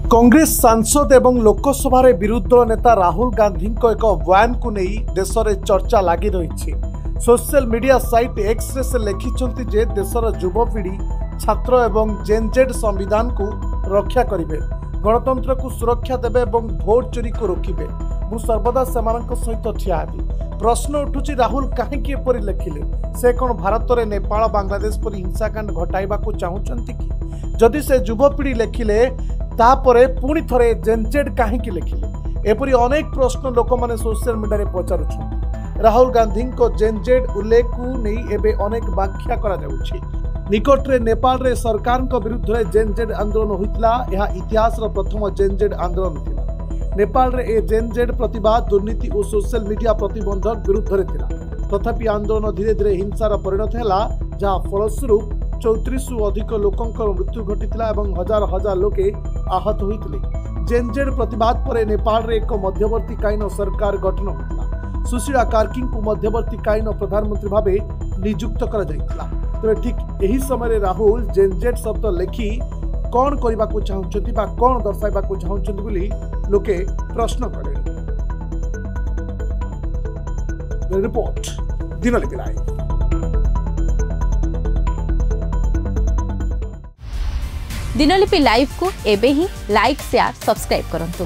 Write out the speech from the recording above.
कांग्रेस सांसद एवं लोकसभा विरोधी दल नेता राहुल गांधी एक बयान को नहीं देश में चर्चा लगी रही। Social media site X ray से लिखिं जे देशर युवपीढ़ी छात्र एवं जेनजेड संविधान को रक्षा करेंगे, गणतंत्र को सुरक्षा देवे और भोट चोरी को रोकबे। मु सर्वदा से सहित ठिया हेबी। प्रश्न उठुची राहुल कहीं एपरी लिखिले? से कौन भारत में नेपाल बांग्लादेश पर हिंसाकांड घटाइबा को चाहूचंती कि? जदि से युवपीढ़ी लिखिले तापरे पुणी थरे जेनजेड कहीं लिखिले? एपरी अनेक प्रश्न लोक मैंने सोशल मीडिया रे पचारुछंती। राहुल गांधी को जेनजेड उल्लेख को नहीं एबे अनेक व्याख्या करा जाउछि। निकटरे नेपाल रे सरकार को विरुद्ध रे जेनजेड आंदोलन होइतला। यह इतिहास रो प्रथम जेनजेड आंदोलन थिला। नेपाल रे ए जेनजेड प्रतिवाद दुर्नीति और सोशल मीडिया प्रतिबंधक विरुद्ध रे थिला। तथापि आंदोलन धीरे धीरे हिंसार परिणत हैला, जहाँ फलस्वरूप 34 रु अधिक लोकंकर मृत्यु घटितला एवं हजार हजार लोके आहत होइतले। जेनजेड प्रतिवाद पर नेपाल रे एक मध्यवर्तीकालीन सरकार गठन होइतला। सुशीला कार्की को मध्यवर्तीकालीन प्रधानमंत्री भावे नियुक्त करा जाइतला। तेरे ठीक यही समय राहुल जेनजेड शब्द लिखि कौन करने को चाहते कौन दर्शाइबा को चाहते बोली लोके प्रश्न करे। Report Dinalipi live. Dinalipi live को एबे ही लाइक शेयर सब्सक्राइब करंतु।